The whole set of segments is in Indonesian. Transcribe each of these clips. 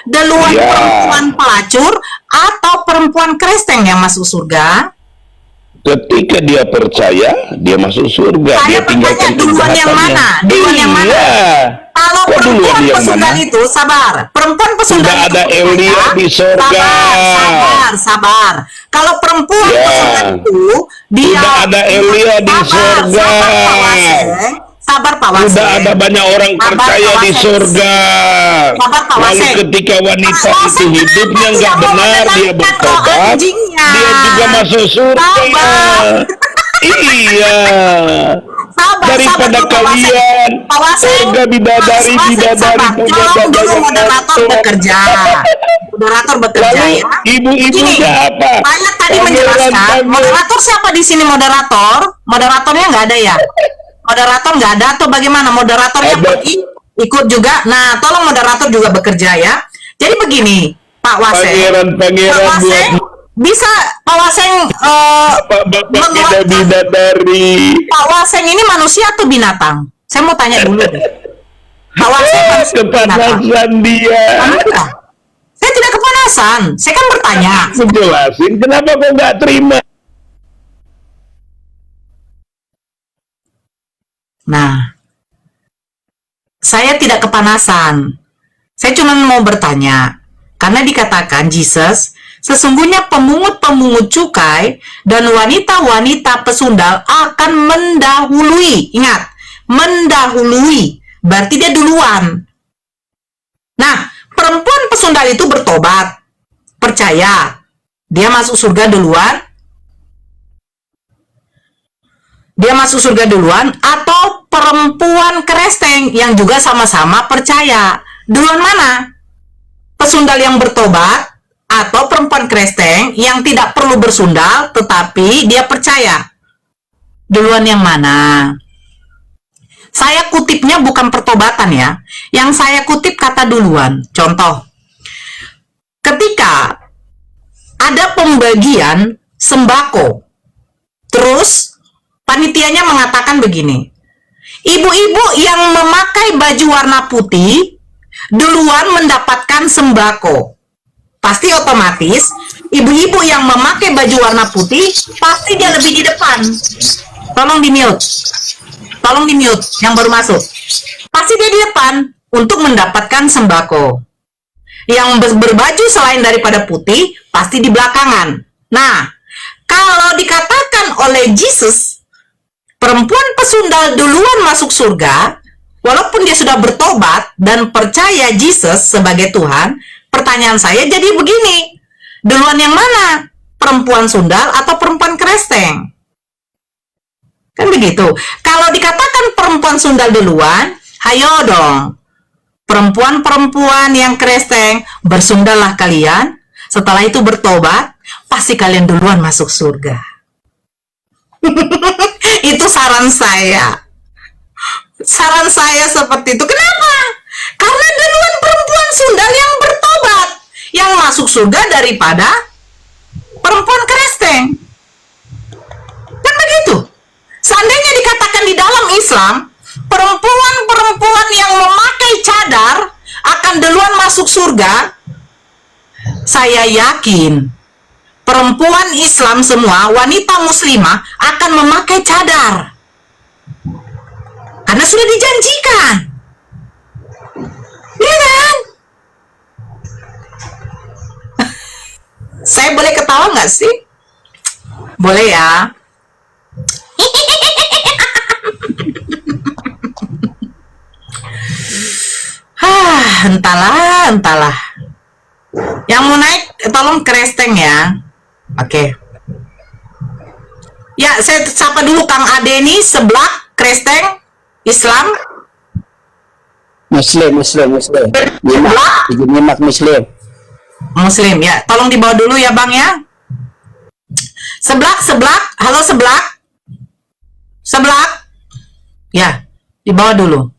Duluan Ya, perempuan pelacur atau perempuan kristeng yang masuk surga? ketika dia percaya, dia masuk surga. Saya Dia bertanya tinggalkan duluan yang kejahatannya. mana? Duluan yang mana? Iya. Kalau Kok duluan perempuan yang pesundal mana? itu, sabar. Perempuan pesundal Sudah itu ada percaya. Elia di surga. Sabar. Kalau perempuan Ya. pesundal itu, dia Sudah ada Elia di surga. Sabar Pak Waseng. Sabar Pak Waseng. Sudah ada banyak orang Sabar, percaya Pak di Waseng. surga. Sabar, Pak Lalu Waseng. ketika wanita Pak itu Waseng, hidupnya kenapa nggak tidak mau benar, dia mendengarkan bertobat, anjingnya? dia juga masuk surga. Sabar. Iya. Sabar, Daripada Pak Waseng. kalian Pak Waseng, surga bidadari Pak Waseng, bidadari sabar. punya Tolong dada dulu yang moderator mantul. bekerja. Moderator bekerja Lalu ya. ibu-ibunya apa? Saya tadi Pangeran menjelaskan. Pangeran. Moderator siapa di sini moderator? Moderatornya nggak ada ya? Moderator nggak ada atau bagaimana? Moderatornya Ada. pergi ikut juga. Nah, tolong moderator juga bekerja ya. Jadi begini, Pak Waseng. Pangeran-pangeran Pak Waseng, buat bisa Pak Waseng bapak menguatkan. bidadari. Pak Waseng ini manusia atau binatang? Saya mau tanya dulu deh. Pak Waseng manusia atau binatang? Kepanasan dia. Kenapa? Saya tidak kepanasan. Saya kan bertanya. Aku jelasin kenapa kau nggak terima. Nah, saya tidak kepanasan. Saya cuma mau bertanya. Karena dikatakan Jesus, sesungguhnya pemungut-pemungut cukai dan wanita-wanita pesundal akan mendahului. Ingat, mendahului. Berarti dia duluan. Nah, perempuan pesundal itu bertobat. Percaya. Dia masuk surga duluan. Dia masuk surga duluan, atau perempuan kristeng yang juga sama-sama percaya. Duluan mana? Pesundal yang bertobat atau perempuan kristeng yang tidak perlu bersundal tetapi dia percaya? Duluan yang mana? Saya kutipnya bukan pertobatan ya. Yang saya kutip kata duluan. Contoh. Ketika ada pembagian sembako, terus panitianya mengatakan begini, ibu-ibu yang memakai baju warna putih duluan mendapatkan sembako. Pasti otomatis ibu-ibu yang memakai baju warna putih pasti dia lebih di depan. Tolong di mute. Tolong di mute yang baru masuk. Pasti dia di depan untuk mendapatkan sembako. Yang berbaju selain daripada putih pasti di belakangan. Nah, kalau dikatakan oleh Jesus, perempuan pesundal duluan masuk surga, walaupun dia sudah bertobat dan percaya Jesus sebagai Tuhan, pertanyaan saya jadi begini, duluan yang mana? Perempuan sundal atau perempuan kristeng? Kan begitu. Kalau dikatakan perempuan sundal duluan, ayo dong, perempuan-perempuan yang kristeng, bersundallah kalian, setelah itu bertobat, pasti kalian duluan masuk surga. Itu saran saya. Saran saya seperti itu. Kenapa? Karena duluan perempuan sundal yang bertobat yang masuk surga daripada perempuan kristeng. Kan begitu. Seandainya dikatakan di dalam Islam, perempuan-perempuan yang memakai cadar akan duluan masuk surga, saya yakin perempuan Islam semua, wanita muslimah akan memakai cadar. Karena sudah dijanjikan. Iya kan? Saya boleh ketawa nggak sih? Boleh ya. Entahlah. Yang mau naik, tolong kresteng ya. Oke. Ya, saya sapa dulu Kang Adeni sebelah kresteng Islam. Muslim. Nyimak Muslim. Muslim ya. Tolong dibawa dulu ya Bang ya. Sebelah. Halo sebelah. Ya, dibawa dulu.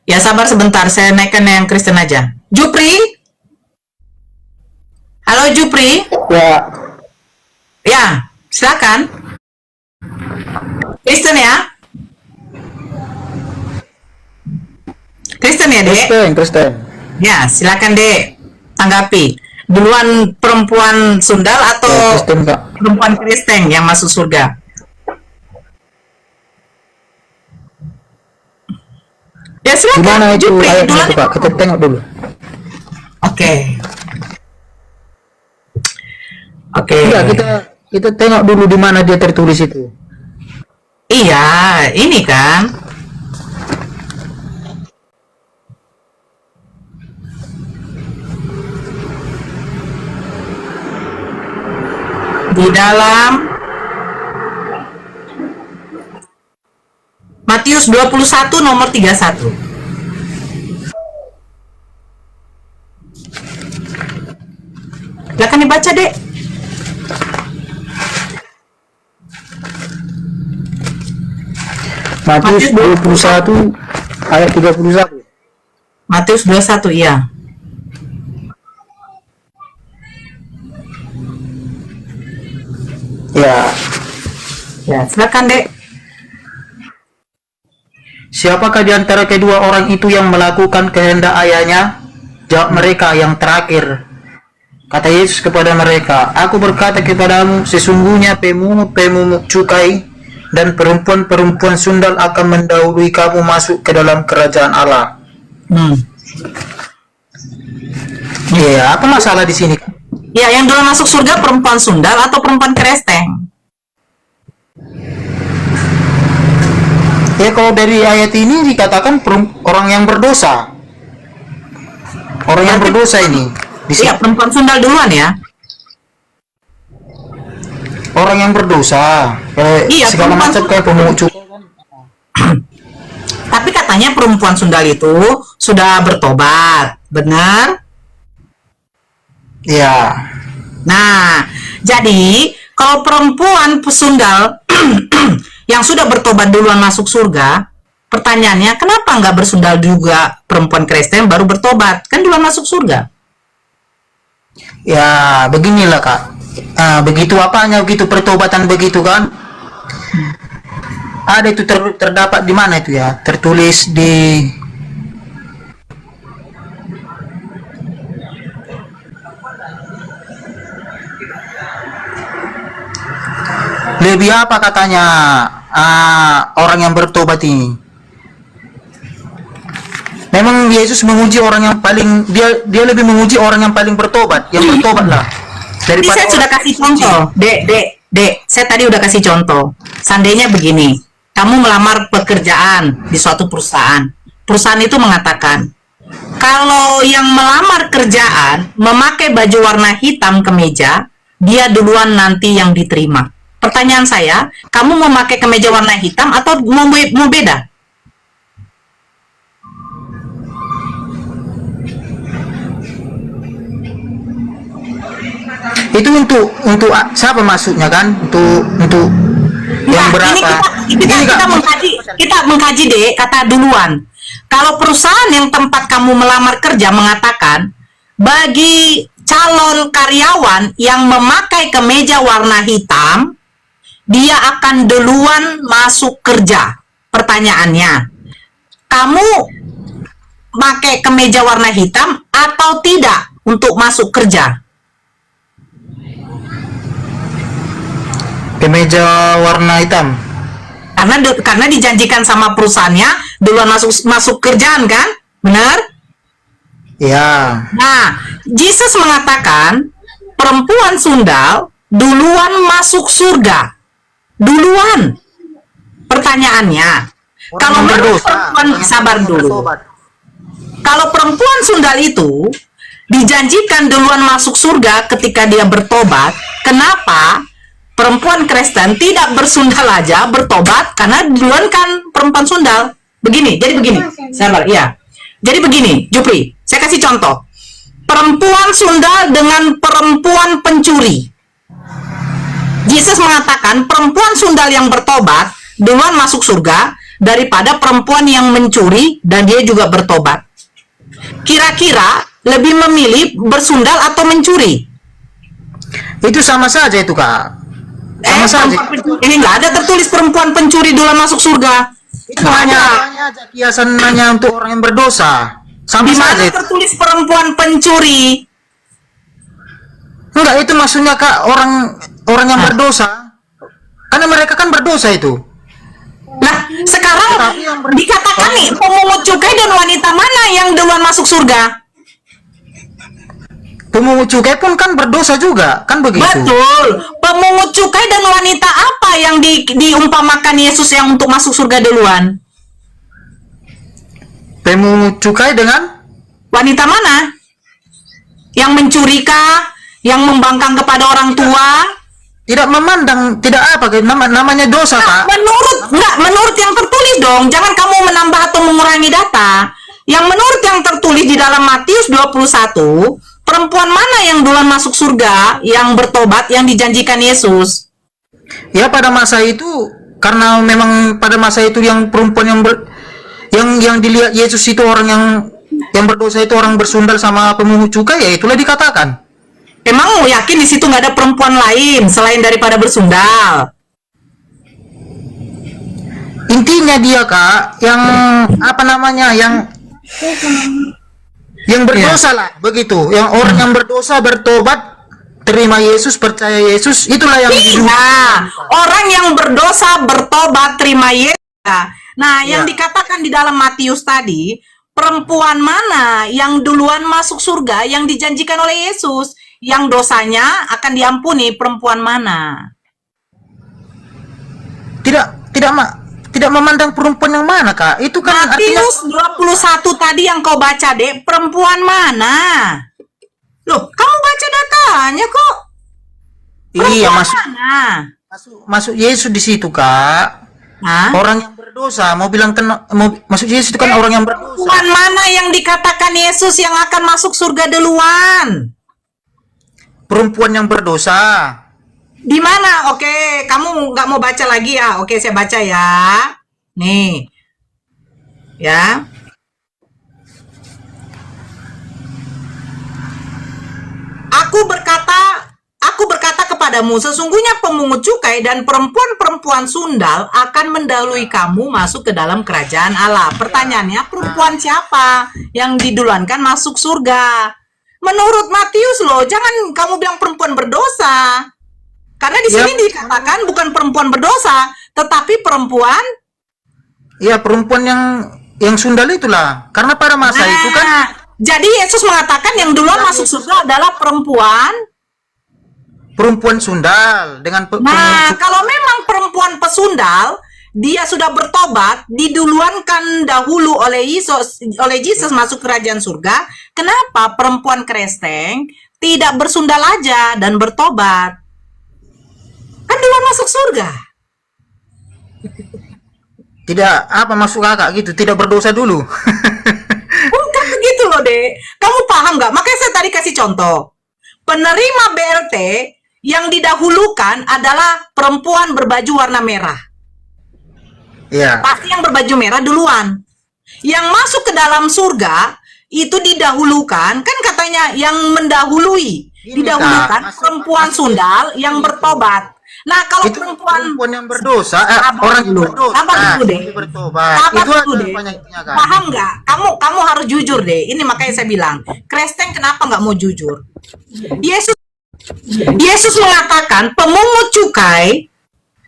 Ya sabar sebentar, saya naikkan yang Kristen aja. Jupri? Halo Jupri? Ya. Ya, silakan. Kristen ya? Kristen ya, Dek? Kristen. Ya, silakan Dek. Tanggapi. Duluan perempuan sundal atau Kristen, Kak. perempuan Kristen yang masuk surga? Ya silakan. Gimana itu Jupri, ayatnya duluan. itu, Kak? Kita tengok dulu. Oke. Oke. Enggak, kita tengok dulu di mana dia tertulis itu. Iya, ini kan. Di dalam Matius 21 nomor 31. Silakan dibaca, Dek. Matius 21 ayat 31. Matius 21, iya. Ya, Ya, silakan, Dek. siapakah di antara kedua orang itu yang melakukan kehendak ayahnya? Jawab mereka, yang terakhir. Kata Yesus kepada mereka, aku berkata kepadamu, sesungguhnya pemungut cukai dan perempuan-perempuan sundal akan mendahului kamu masuk ke dalam kerajaan Allah. Iya, apa masalah di sini? Ya, yang duluan masuk surga perempuan sundal atau perempuan keresteng? Ya, kalau dari ayat ini dikatakan orang yang berdosa. Orang yang berdosa ini. Di sini. Iya, perempuan sundal duluan ya. Orang yang berdosa. Iya, Segala perempuan macam kayak pemungut cukai. Tapi katanya perempuan sundal itu sudah bertobat, benar? Iya. Nah, jadi kalau perempuan sundal yang sudah bertobat duluan masuk surga, pertanyaannya kenapa nggak bersundal juga perempuan Kristen baru bertobat? Kan duluan masuk surga. Ya, beginilah, Kak. Begitu apanya, begitu pertobatan begitu kan? Ada itu terdapat di mana itu ya? Tertulis di lebih apa katanya orang yang bertobat ini? Memang Yesus menguji orang yang paling dia lebih menguji orang yang paling bertobat, yang bertobatlah. Tadi saya sudah kasih contoh, Dek, saya tadi udah kasih contoh. Seandainya begini, kamu melamar pekerjaan di suatu perusahaan. Perusahaan itu mengatakan, kalau yang melamar kerjaan memakai baju warna hitam kemeja, dia duluan nanti yang diterima. Pertanyaan saya, kamu mau pakai kemeja warna hitam atau mau beda? Itu untuk siapa maksudnya kan? Untuk yang berapa? Ini kita mengkaji deh kata duluan. Kalau perusahaan yang tempat kamu melamar kerja mengatakan bagi calon karyawan yang memakai kemeja warna hitam, dia akan duluan masuk kerja. Pertanyaannya, kamu pakai kemeja warna hitam atau tidak untuk masuk kerja? Kemeja warna hitam. Karena dijanjikan sama perusahaannya duluan masuk kerjaan kan? Benar? Ya. Nah, Yesus mengatakan perempuan sundal duluan masuk surga. Duluan. Pertanyaannya, kalau menurut perempuan, sabar dulu. Kalau perempuan sundal itu dijanjikan duluan masuk surga ketika dia bertobat, kenapa perempuan Kristen tidak bersundal aja bertobat? Karena duluan kan perempuan sundal. Begini, jadi begini. Sabar, iya. Jadi begini, Jupri, saya kasih contoh. Perempuan sundal dengan perempuan pencuri. Yesus mengatakan perempuan sundal yang bertobat duluan masuk surga daripada perempuan yang mencuri dan dia juga bertobat. Kira-kira lebih memilih bersundal atau mencuri? Itu sama saja itu, Kak. Sama saja. Ini nggak ada tertulis perempuan pencuri duluan masuk surga. Itu hanya kiasan hanya untuk orang yang berdosa. Sama Di mana saja itu. tertulis perempuan pencuri? Enggak, itu maksudnya Kak, orang yang berdosa. Karena mereka kan berdosa itu. Nah, sekarang Tetapi yang dikatakan nih, pemungut cukai dan wanita mana yang duluan masuk surga? Pemungut cukai pun kan berdosa juga, kan begitu? Betul. Pemungut cukai dan wanita apa yang diumpamakan Yesus yang untuk masuk surga duluan? Pemungut cukai dengan Wanita mana? Yang mencuri kah? Yang membangkang kepada orang tua? tidak memandang, tidak apa, namanya dosa Kak. Menurut yang tertulis dong. Jangan kamu menambah atau mengurangi data. Yang menurut yang tertulis di dalam Matius 21, perempuan mana yang duluan masuk surga, yang bertobat, yang dijanjikan Yesus? Ya pada masa itu, karena memang pada masa itu yang perempuan yang dilihat Yesus itu orang yang berdosa itu orang bersundal sama pemungut cukai, ya itulah dikatakan. Emang yakin di situ nggak ada perempuan lain selain daripada bersundal? Intinya dia Kak, yang apa namanya, yang berdosa lah, begitu. Yang orang yang berdosa bertobat, terima Yesus, percaya Yesus, itulah yang Iya, orang yang berdosa bertobat terima Yesus. Nah, yang Iya. dikatakan di dalam Matius tadi, perempuan mana yang duluan masuk surga yang dijanjikan oleh Yesus? Yang dosanya akan diampuni, perempuan mana? tidak memandang perempuan yang mana Kak. Itu kan artinya Matius 21 tadi yang kau baca, Dek, perempuan mana? Loh, kamu baca datanya kok. iya Perempuan mana? masuk Yesus di situ Kak. Hah? Orang yang berdosa, mau masuk Yesus itu kan orang yang berdosa. Perempuan mana yang dikatakan Yesus yang akan masuk surga duluan? Perempuan yang berdosa. Di mana? Oke, kamu nggak mau baca lagi ya? Oke, saya baca ya. Nih, ya. Aku berkata kepadamu, sesungguhnya pemungut cukai dan perempuan-perempuan sundal akan mendahului kamu masuk ke dalam kerajaan Allah. Pertanyaannya, perempuan siapa yang diduluankan masuk surga? Menurut Matius loh, jangan kamu bilang perempuan berdosa. Karena di sini dikatakan bukan perempuan berdosa, tetapi perempuan. Iya, perempuan yang sundal itulah. Karena pada masa itu kan Jadi Yesus mengatakan yang duluan masuk surga adalah perempuan sundal dengan Nah, kalau memang perempuan pesundal, dia sudah bertobat, diduluankan dahulu oleh Yesus masuk kerajaan surga. Kenapa perempuan kristeng tidak bersundal aja dan bertobat? Kan duluan masuk surga. tidak apa masuk Kakak gitu, tidak berdosa dulu. Bukan begitu loh, Dek. Kamu paham nggak? Makanya saya tadi kasih contoh. Penerima BLT yang didahulukan adalah perempuan berbaju warna merah. Iya. Pasti yang berbaju merah duluan. Yang masuk ke dalam surga itu didahulukan, kan katanya yang mendahului. Didahulukan Kak, perempuan sundal yang bertobat. Nah, kalau Itu perempuan yang berdosa, Sabar orang yang dulu. berdosa. Sabar dulu, deh. yang bertobat. Sabar Itu dulu, ada deh. banyaknya Kak. Paham nggak? Kamu harus jujur deh. Ini makanya saya bilang, Kristen kenapa nggak mau jujur? Yesus mengatakan pemungut cukai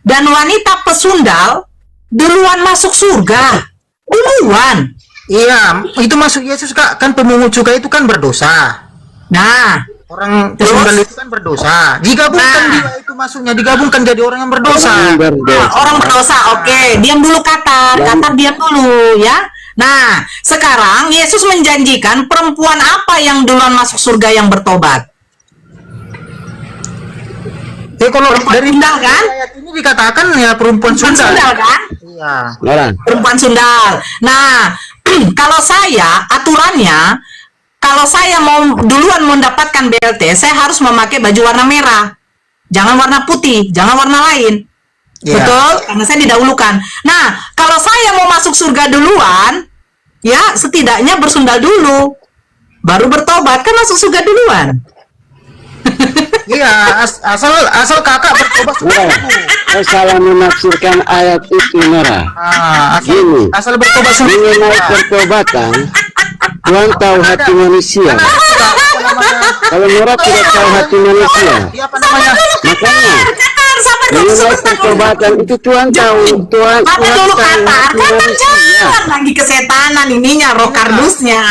dan wanita pesundal duluan masuk surga. Duluan. Iya, itu masuk Yesus Kak. Kan pemungut cukai itu kan berdosa. Nah, Orang Terus? pesundal itu kan berdosa. Digabungkan Nah. dia itu masuknya, digabungkan jadi orang yang berdosa. orang berdosa. Oke, diam dulu Katar. Katar diam dulu ya. Nah, sekarang Yesus menjanjikan perempuan apa yang duluan masuk surga yang bertobat? Kalau dari sundal kan? ayat ini dikatakan ya perempuan sundal. Sundal kan? Iya. Orang. Perempuan sundal. Nah, kalau saya aturannya, kalau saya mau duluan mendapatkan BLT, saya harus memakai baju warna merah. Jangan warna putih, jangan warna lain. Iya. Betul? Karena saya didahulukan. Nah, kalau saya mau masuk surga duluan, ya setidaknya bersundal dulu. Baru bertobat, kan masuk surga duluan. Iya, asal Kakak bertobat Nora, kau salah menafsirkan ayat itu, Nora. Ah, Gini. asal bertobat Mengenai sendiri. pertobatan, Tuhan tahu hati manusia. Kalau Nora tidak tahu hati manusia, Dia apa namanya? makanya Sabar dulu mengenai sebentar dulu. pertobatan itu Tuhan tahu. Tuhan Sabar Tuhan dulu tahu Katar, hati Katar manusia. jangan lagi kesetanan ininya, roh kardusnya.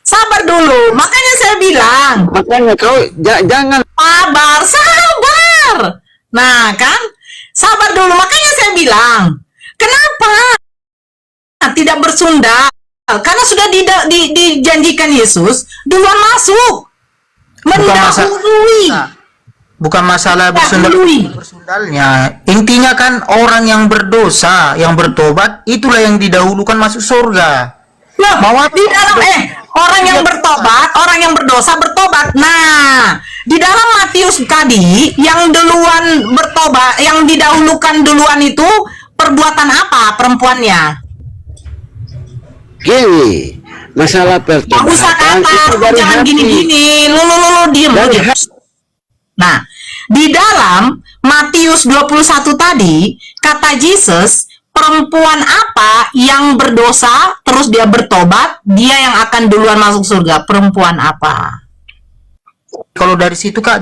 Sabar dulu, makanya saya bilang, Makanya kau jangan sabar. Nah kan, sabar dulu, makanya saya bilang, kenapa tidak bersundal? Karena sudah dijanjikan Yesus duluan masuk, mendahului. Bukan masalah Dahului. bersundalnya. Intinya kan orang yang berdosa, yang bertobat, itulah yang didahulukan masuk surga. Loh, Mau apa? di dalam orang yang bertobat, orang yang berdosa bertobat. Nah, di dalam Matius tadi yang duluan bertobat, yang didahulukan duluan itu perbuatan apa perempuannya? gini. Masalah Nggak usah pertobatan kata, itu dari jangan hati. gini-gini, lu diem Dari aja. Nah, di dalam Matius 21 tadi, kata Yesus, perempuan apa yang berdosa, terus dia bertobat, dia yang akan duluan masuk surga. Perempuan apa? Kalau dari situ Kak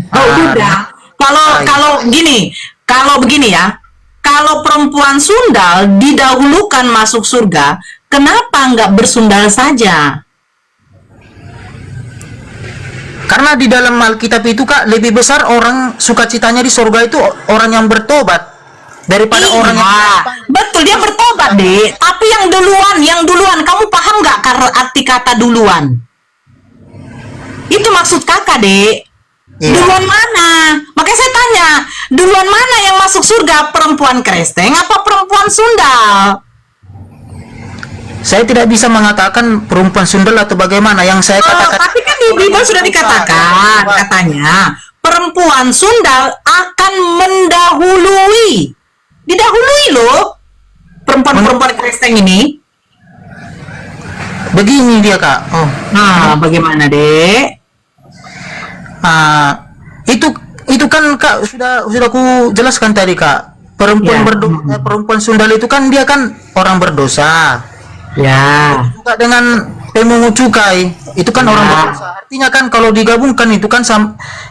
Oh, udah. Kalau begini ya, kalau perempuan sundal didahulukan masuk surga, kenapa nggak bersundal saja? karena di dalam Alkitab itu Kak lebih besar orang sukacitanya di surga itu orang yang bertobat daripada Iya, orang yang betul dia bertobat deh. Tapi yang duluan, kamu paham nggak arti kata duluan? Itu maksud kakak dek. Iya. Duluan mana? Makanya saya tanya, duluan mana yang masuk surga? Perempuan Kristeng apa perempuan sundal? Saya tidak bisa mengatakan perempuan sundal atau bagaimana. Yang saya katakan Tapi kan di Bible sudah dikatakan, katanya perempuan sundal akan mendahului. Didahului loh perempuan-perempuan Kristeng ini. begini dia Kak. Oh. Nah, bagaimana dek? Itu kan Kak sudah aku jelaskan tadi Kak. Perempuan Ya. perempuan sundal itu kan dia kan orang berdosa. Ya. Juga dengan pemungut cukai itu kan orang berdosa. Artinya kan kalau digabungkan itu kan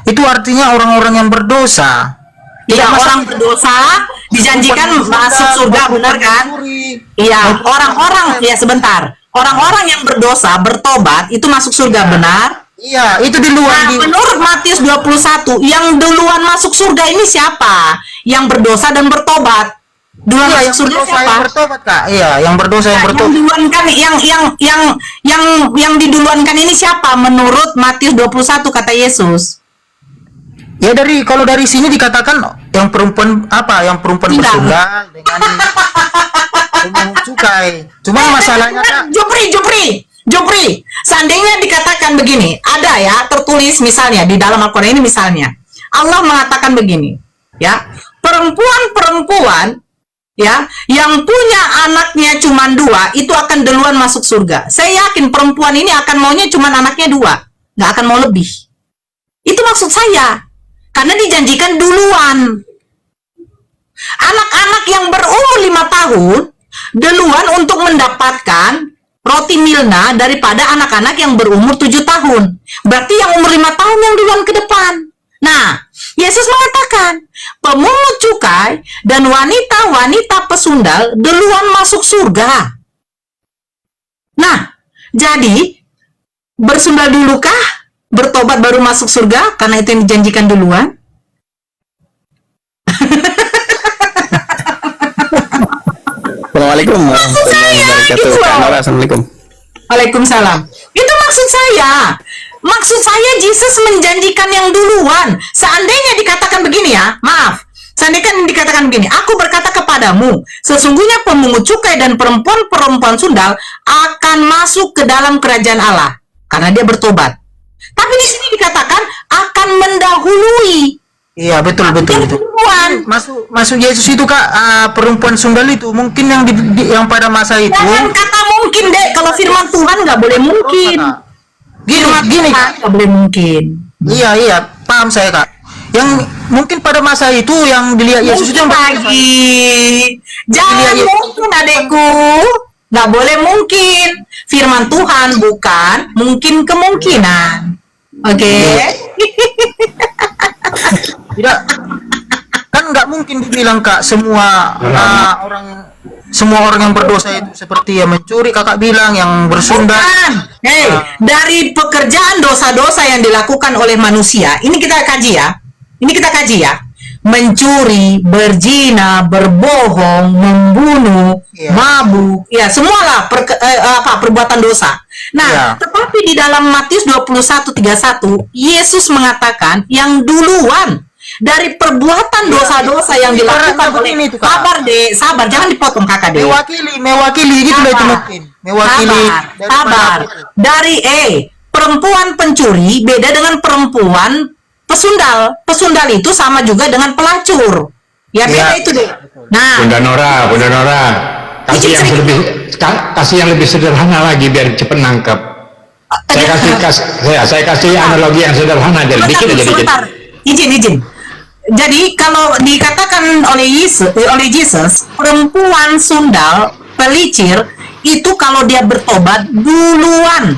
itu artinya orang-orang yang berdosa. Iya, Tidak orang masalah. berdosa dijanjikan Perempuan masuk sundal, surga, benar kan? mencuri. Iya, orang-orang ya sebentar. Orang-orang yang berdosa bertobat itu masuk surga, benar? Iya, itu di luar Nah, menurut Matius 21, yang duluan masuk surga ini siapa? Yang berdosa dan bertobat. Duluan Iya, masuk yang surga berdosa siapa? yang bertobat Kak. Iya, yang berdosa yang Nah, yang bertobat. duluan kan yang diduluankan ini siapa menurut Matius 21 kata Yesus? Ya kalau dari sini dikatakan yang perempuan apa? Yang perempuan Tidak. bersundal dengan pemungut cukai. Cuma masalahnya Kak, Jupri, seandainya dikatakan begini, ada ya tertulis misalnya di dalam Al-Quran ini misalnya, Allah mengatakan begini, ya, perempuan-perempuan ya yang punya anaknya cuma 2 itu akan duluan masuk surga. Saya yakin perempuan ini akan maunya cuma anaknya 2, nggak akan mau lebih. Itu maksud saya, karena dijanjikan duluan. Anak-anak yang berumur 5 tahun duluan untuk mendapatkan roti milna daripada anak-anak yang berumur 7 tahun. Berarti yang umur 5 tahun yang duluan ke depan. Nah, Yesus mengatakan, pemungut cukai dan wanita-wanita pesundal duluan masuk surga. Nah, jadi bersundal dulukah? Bertobat baru masuk surga? Karena itu yang dijanjikan duluan? Assalamualaikum warahmatullahi wabarakatuh. gitu Kak loh. Nora, assalamualaikum. Waalaikumsalam. Itu maksud saya. Maksud saya Yesus menjanjikan yang duluan. Seandainya dikatakan begini ya, maaf. Seandainya dikatakan begini, aku berkata kepadamu, sesungguhnya pemungut cukai dan perempuan-perempuan sundal akan masuk ke dalam kerajaan Allah karena dia bertobat. Tapi di sini dikatakan akan mendahului. iya betul. Duluan. Masuk Yesus itu Kak, perempuan sundal itu mungkin yang pada masa itu. Jangan kata mungkin deh, kalau firman Tuhan nggak boleh mungkin. Gini Kak. Nggak boleh mungkin. Iya, paham saya Kak. Yang mungkin pada masa itu yang dilihat Yesus itu yang Mungkin lagi. Jangan Yesus. mungkin adekku. Nggak boleh mungkin. Firman Tuhan bukan mungkin kemungkinan. Oke? Tidak, kan nggak mungkin dibilang Kak semua orang yang berdosa itu seperti yang mencuri, Kakak bilang, yang bersunda. Bukan. Hei, dari pekerjaan dosa-dosa yang dilakukan oleh manusia, ini kita kaji ya. Ini kita kaji ya. Mencuri, berzina, berbohong, membunuh, Iya. mabuk, ya semualah perbuatan dosa. Nah, Iya. tetapi di dalam Matius 21:31, Yesus mengatakan yang duluan dari perbuatan dosa-dosa yang dilakukan Ibaratnya oleh begini tuh, Kak. sabar deh, sabar, jangan dipotong kakak deh. Mewakili gitu lah itu Sabar. mungkin. Mewakili. Sabar, sabar. Dari perempuan pencuri beda dengan perempuan pesundal. Pesundal itu sama juga dengan pelacur. Ya beda Iya. itu deh. Nah, Bunda Nora, Izin sedikit. kasih yang lebih sederhana lagi biar cepet nangkep. Saya kasih analogi yang sederhana aja, dikit aja dikit. sebentar. Izin. Jadi kalau dikatakan oleh Yesus, perempuan sundal, pelicir itu kalau dia bertobat duluan.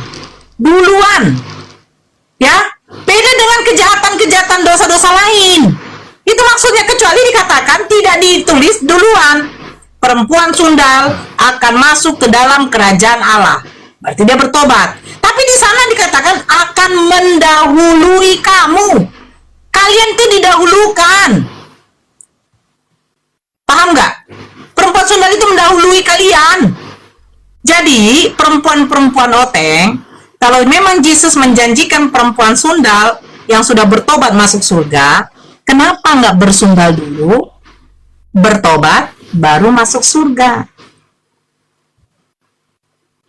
Ya, beda dengan kejahatan dosa-dosa lain. Itu maksudnya, kecuali dikatakan tidak ditulis duluan. Perempuan sundal akan masuk ke dalam kerajaan Allah. Berarti dia bertobat. Tapi di sana dikatakan akan mendahului kamu. Kalian itu didahulukan. Paham nggak? Perempuan sundal itu mendahului kalian. Jadi, perempuan-perempuan oteng, kalau memang Yesus menjanjikan perempuan sundal yang sudah bertobat masuk surga, kenapa nggak bersundal dulu, bertobat, baru masuk surga?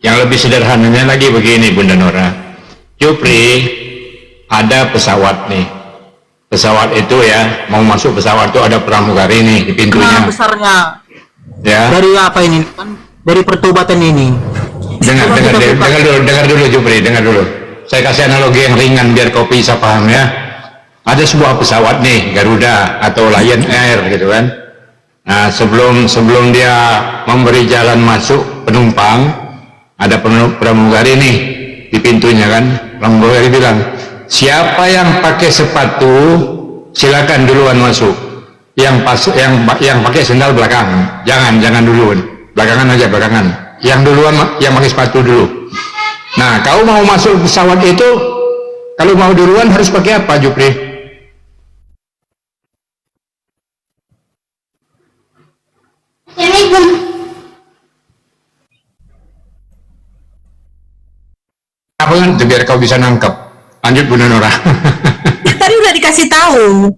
Yang lebih sederhananya lagi begini, Bunda Nora. Jupri, ada pesawat nih. Pesawat itu ya, mau masuk pesawat itu ada pramugari nih di pintunya. Nah, besarnya Ya, dari apa ini? Kan dari pertobatan ini. dengar dulu Jupri, dengar dulu. Saya kasih analogi yang ringan biar kau bisa paham ya. Ada sebuah pesawat nih, Garuda atau Lion Air gitu kan. Nah, sebelum dia memberi jalan masuk penumpang, ada pramugari nih di pintunya kan. Pramugari bilang, siapa yang pakai sepatu silakan duluan masuk. Yang pakai sendal belakang, jangan duluan, belakangan. Yang duluan yang pakai sepatu dulu. Nah, kau mau masuk pesawat itu, kalau mau duluan harus pakai apa, Jupri? Apa kan? Biar kau bisa nangkep. Lanjut Bunda Nora. Ya, tadi udah dikasih tahu.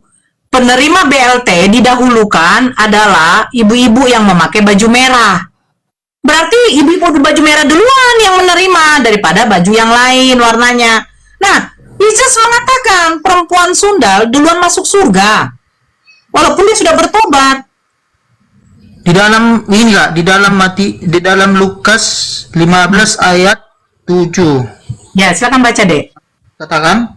Penerima BLT didahulukan adalah ibu-ibu yang memakai baju merah. Berarti ibu-ibu baju merah duluan yang menerima daripada baju yang lain warnanya. Nah, Yesus mengatakan perempuan sundal duluan masuk surga. Walaupun dia sudah bertobat. Di dalam ini Kak, di dalam Lukas 15 ayat 7. Ya, silakan baca, Dek. Katakan,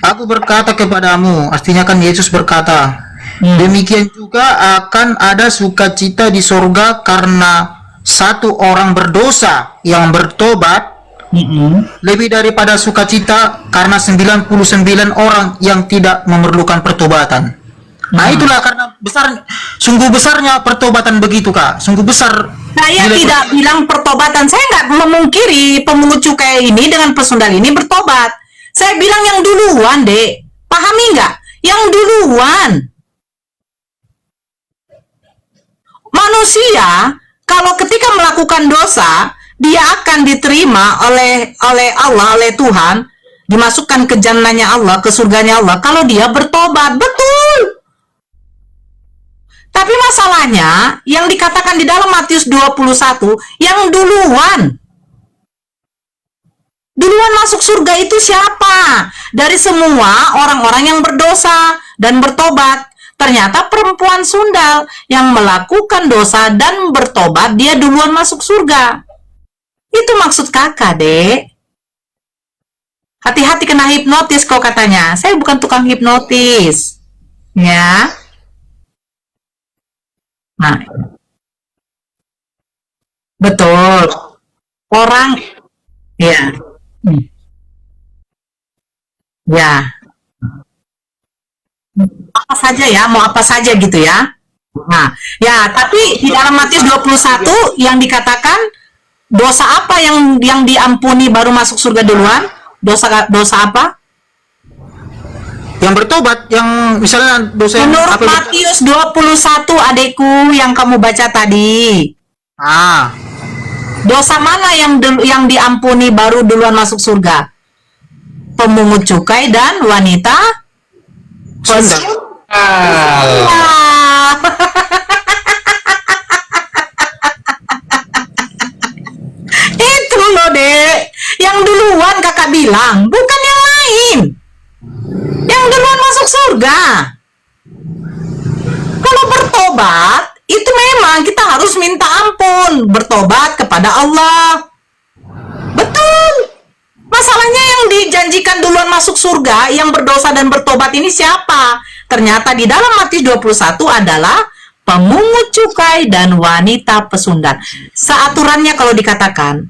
aku berkata kepadamu, artinya kan Yesus berkata, demikian juga akan ada sukacita di sorga karena satu orang berdosa yang bertobat lebih daripada sukacita karena 99 orang yang tidak memerlukan pertobatan. Nah, itulah karena sungguh besarnya pertobatan begitu Kak, sungguh besar. Saya tidak bilang pertobatan. Saya nggak memungkiri pemungut cukai ini dengan pesundal ini bertobat. Saya bilang yang duluan, Dek. Pahami nggak? Yang duluan. Manusia, kalau ketika melakukan dosa, dia akan diterima oleh Allah, oleh Tuhan, dimasukkan ke jannahnya Allah, ke surganya Allah, kalau dia bertobat. Betul. Tapi masalahnya, yang dikatakan di dalam Matius 21, yang duluan masuk surga itu siapa? Dari semua orang-orang yang berdosa dan bertobat. Ternyata perempuan sundal yang melakukan dosa dan bertobat, dia duluan masuk surga. Itu maksud kakak, Dek. Hati-hati kena hipnotis kok katanya. Saya bukan tukang hipnotis. Ya. Nah, Betul. Orang, ya, ya, apa saja ya, mau apa saja gitu ya. Nah, ya, tapi di dalam Matius 21 yang dikatakan dosa apa yang diampuni baru masuk surga duluan? Dosa dosa apa? Yang bertobat, yang misalnya dosa yang Menurut apa? Matius 21 adekku yang kamu baca tadi. Ah, Dosa mana yang diampuni baru duluan masuk surga? Pemungut cukai dan wanita sundal. Ah. Itu loh, Dek. Yang duluan kakak bilang, bukan yang lain. Yang duluan masuk surga. Kalau bertobat, itu memang kita harus minta ampun, bertobat kepada Allah. Betul. Masalahnya yang dijanjikan duluan masuk surga, yang berdosa dan bertobat ini siapa? Ternyata di dalam Matius 21 adalah pemungut cukai dan wanita pesundal. Seaturannya kalau dikatakan,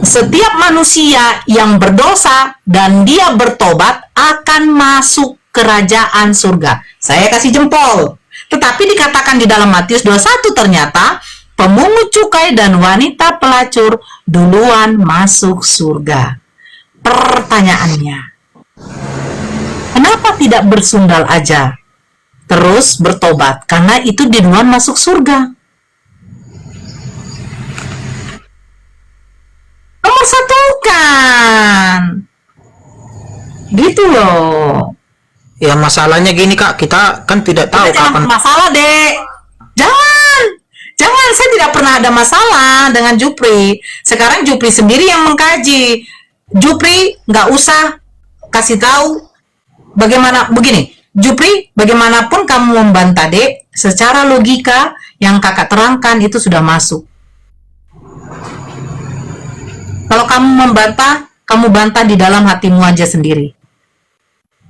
setiap manusia yang berdosa dan dia bertobat akan masuk kerajaan surga. Saya kasih jempol. Tetapi dikatakan di dalam Matius 21 ternyata pemungut cukai dan wanita pelacur duluan masuk surga. Pertanyaannya, kenapa tidak bersundal aja? Terus bertobat, karena itu duluan masuk surga. Nomor satu kan. Gitu loh. Ya masalahnya gini Kak, kita kan tidak tahu Kita jangan kapan. masalah, Dek. Jangan, saya tidak pernah ada masalah dengan Jupri. Sekarang Jupri sendiri yang mengkaji. Jupri nggak usah kasih tahu bagaimana begini. Jupri, bagaimanapun kamu membantah, Dek, secara logika yang kakak terangkan itu sudah masuk. Kalau kamu membantah, kamu bantah di dalam hatimu aja sendiri.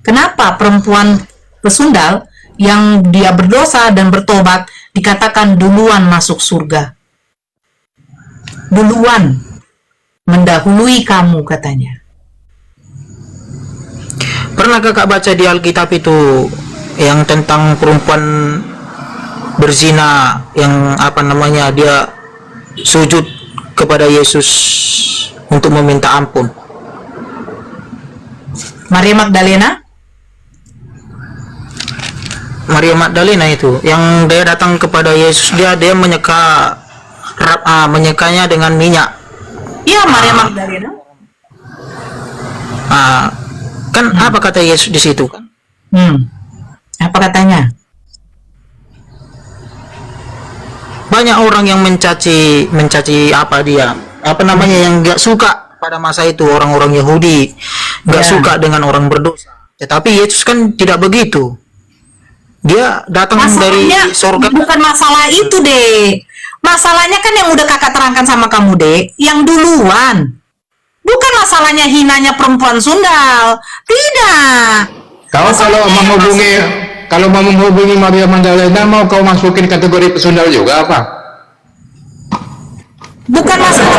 Kenapa perempuan pesundal yang dia berdosa dan bertobat dikatakan duluan masuk surga? Duluan mendahului kamu katanya. Pernah Kakak baca di Alkitab itu yang tentang perempuan berzina yang apa namanya, dia sujud kepada Yesus untuk meminta ampun. Maria Magdalena? Maria Magdalena itu yang dia datang kepada Yesus, dia menyekanya dengan minyak. Iya, Maria Magdalena. Kan apa kata Yesus di situ kan? Apa katanya? Banyak orang yang mencaci apa dia, apa namanya, yang gak suka pada masa itu, orang-orang Yahudi gak Ya. suka dengan orang berdosa. Tetapi Yesus kan tidak begitu. Dia datang dari Masalahnya sorga. bukan masalah itu, Dek. Masalahnya kan yang udah kakak terangkan sama kamu, Dek, yang duluan. Bukan masalahnya hinanya perempuan sundal. Tidak. Kau kalau mau menghubungi Maria Magdalena, mau kau masukin kategori pesundal juga apa? Bukan masalah.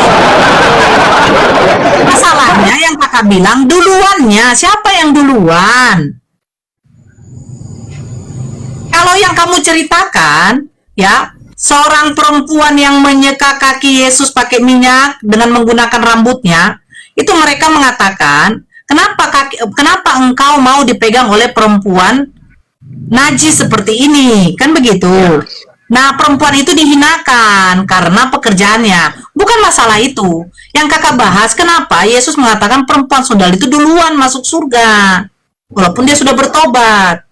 Masalahnya yang kakak bilang duluannya. Siapa yang duluan? Kalau yang kamu ceritakan, ya, seorang perempuan yang menyeka kaki Yesus pakai minyak dengan menggunakan rambutnya, itu mereka mengatakan, kenapa engkau mau dipegang oleh perempuan najis seperti ini? Kan begitu. Nah, perempuan itu dihinakan karena pekerjaannya. Bukan masalah itu. Yang kakak bahas, kenapa Yesus mengatakan perempuan sundal itu duluan masuk surga, walaupun dia sudah bertobat.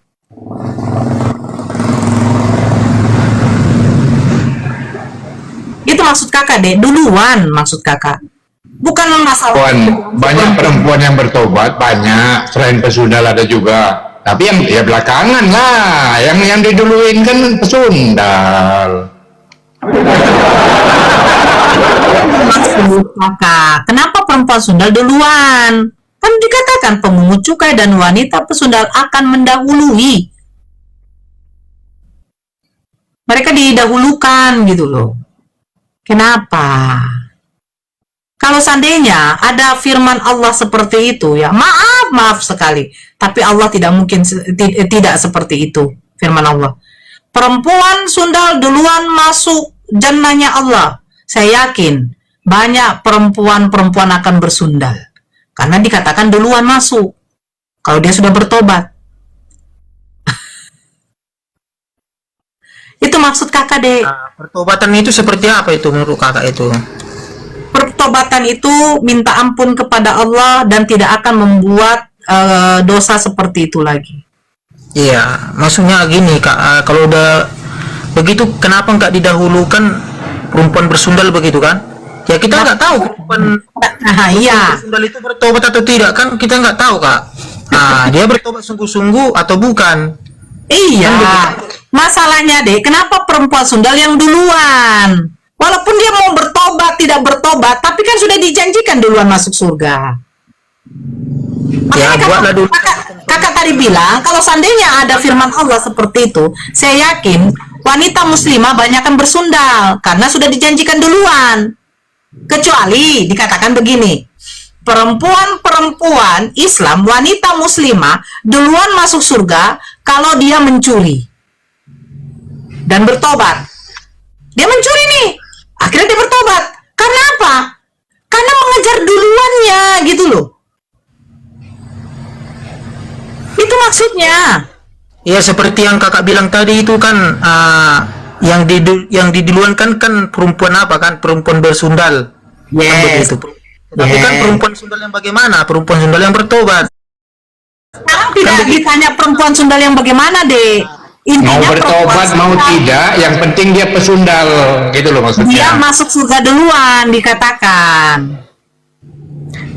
Itu maksud kakak, Dek. Duluan maksud kakak. Bukan masalah. Banyak perempuan yang bertobat, banyak. Selain pesundal ada juga. Tapi yang ya belakangan lah. Yang diduluin kan pesundal. Maksud kakak, kenapa perempuan sundal duluan? Kan dikatakan pemungut cukai dan wanita pesundal akan mendahului. Mereka didahulukan gitu loh. Kenapa? Kalau seandainya ada firman Allah seperti itu, ya maaf sekali. Tapi Allah tidak mungkin tidak seperti itu firman Allah. Perempuan sundal duluan masuk jannahnya Allah. Saya yakin banyak perempuan akan bersundal. Karena dikatakan duluan masuk. Kalau dia sudah bertobat. Itu maksud kakak, Dek. Nah, pertobatan itu seperti apa itu menurut kakak itu? Pertobatan itu minta ampun kepada Allah dan tidak akan membuat dosa seperti itu lagi. Iya, maksudnya gini kak, kalau udah begitu kenapa nggak didahulukan perempuan bersundal begitu kan? Ya kita nggak tahu perempuan Iya. bersundal itu bertobat atau tidak kan, kita nggak tahu kak. Nah, dia bertobat sungguh-sungguh atau bukan? Iya. Masalahnya, Dek, kenapa perempuan sundal yang duluan? Walaupun dia mau bertobat, tidak bertobat, tapi kan sudah dijanjikan duluan masuk surga. Ya, Makanya buatlah dulu. kakak tadi bilang, kalau seandainya ada firman Allah seperti itu, saya yakin wanita muslimah banyak yang bersundal, karena sudah dijanjikan duluan. Kecuali dikatakan begini, perempuan Islam, wanita muslimah, duluan masuk surga kalau dia mencuri dan bertobat. Dia mencuri nih, akhirnya dia bertobat. Karena apa? Karena mengejar duluannya gitu loh. Itu maksudnya. Ya seperti yang kakak bilang tadi itu kan, yang diduluan kan perempuan apa kan, perempuan bersundal. Kan Yes. begitu. Tapi kan perempuan sundal yang bagaimana? Perempuan sundal yang bertobat. Sekarang tidak ditanya perempuan sundal yang bagaimana, Dek. Mau Intinya bertobat perempuan mau sundal, tidak, yang penting dia pesundal, gitu loh dia maksudnya. masuk surga duluan dikatakan.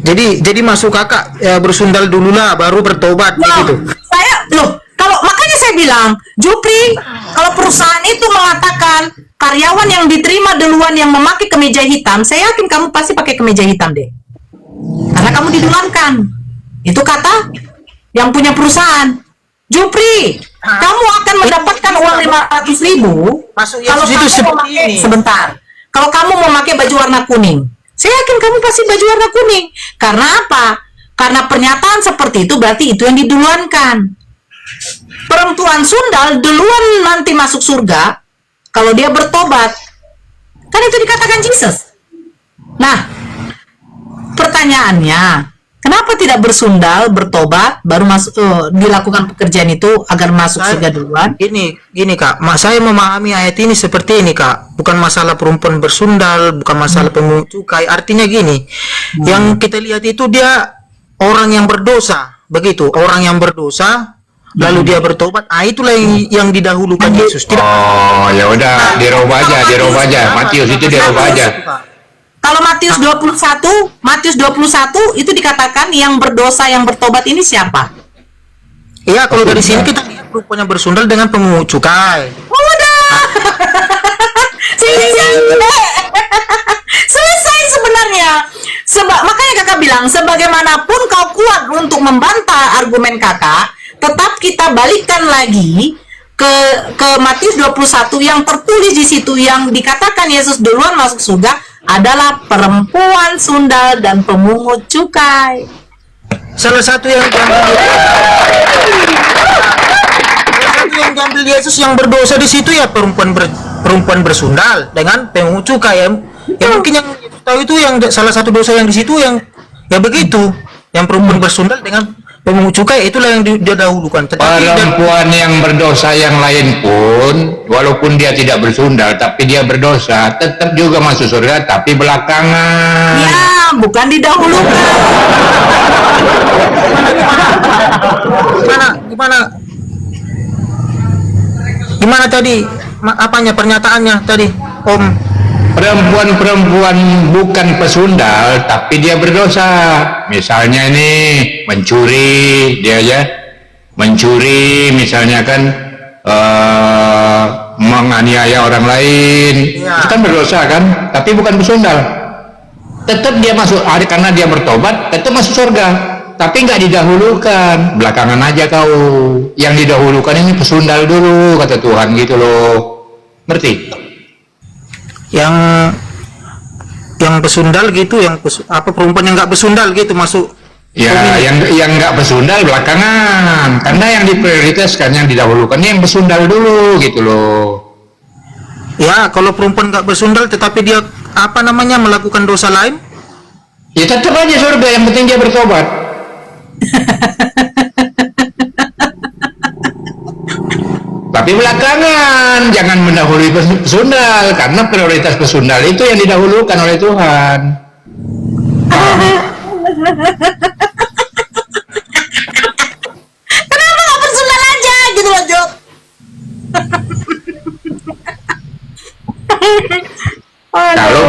Jadi masuk kakak bersundal dulu lah, baru bertobat Loh, gitu. kalau makanya saya bilang, Jupri, kalau perusahaan itu mengatakan karyawan yang diterima duluan yang memakai kemeja hitam, saya yakin kamu pasti pakai kemeja hitam, deh. Karena kamu diduluankan. Itu kata yang punya perusahaan. Jupri, kamu akan mendapatkan uang 500.000 Masuk kalau Yesus itu kamu seperti memakai, ini. sebentar. Kalau kamu memakai baju warna kuning, saya yakin kamu pasti baju warna kuning. Karena apa? Karena pernyataan seperti itu berarti itu yang diduluankan. Perempuan sundal duluan nanti masuk surga kalau dia bertobat. Kan itu dikatakan Yesus. Nah, pertanyaannya, kenapa tidak bersundal, bertobat, baru masuk dilakukan pekerjaan itu agar masuk surga duluan? Gini kak, saya memahami ayat ini seperti ini kak, bukan masalah perempuan bersundal, bukan masalah pemungut cukai. Artinya gini, yang kita lihat itu dia orang yang berdosa, begitu, orang yang berdosa, lalu dia bertobat. Itulah yang didahulukan Yesus. Tidak. Oh, ya udah, dirubah aja. Matius itu dirubah aja. Kalau Matius 21 itu dikatakan yang berdosa yang bertobat ini siapa? Iya, kalau dari sini kita lihat perempuan yang bersundal dengan pemungut cukai. Udah. Selesai sebenarnya. Makanya kakak bilang, sebagaimanapun kau kuat untuk membantah argumen kakak, tetap kita balikkan lagi ke Matius 21 yang tertulis di situ yang dikatakan Yesus duluan masuk surga adalah perempuan sundal dan pemungut cukai. Salah satu yang diambil Yesus yang berdosa di situ ya perempuan bersundal dengan pemungut cukai. Ya mungkin yang tahu itu yang salah satu dosa yang di situ yang ya begitu, yang perempuan bersundal dengan pemungut cukai, itulah yang didahulukan. Perempuan yang berdosa yang lain pun, walaupun dia tidak bersundal, tapi dia berdosa, tetap juga masuk surga, tapi belakangan. Ya, bukan didahulukan. Gimana tadi pernyataannya tadi, Om? Perempuan bukan pesundal, tapi dia berdosa. Misalnya ini mencuri, dia ya mencuri, misalnya kan menganiaya orang lain, itu kan berdosa kan, tapi bukan pesundal. Tetap dia masuk, karena dia bertobat, tetap masuk surga, tapi nggak didahulukan, belakangan aja kau. Yang didahulukan ini pesundal dulu, kata Tuhan gitu loh, ngerti? yang besundal gitu, perempuan yang nggak besundal gitu masuk. Ya, yang nggak besundal belakangan, karena yang diprioritaskan, yang didahulukan yang besundal dulu gitu loh. Ya, kalau perempuan nggak bersundal tetapi dia melakukan dosa lain, Ya tetap aja surga, yang penting dia bertobat. Tapi belakangan, jangan mendahului pesundal, karena prioritas pesundal itu yang didahulukan oleh Tuhan. Kenapa nggak bersundal aja gitu loh, Jok? Kalau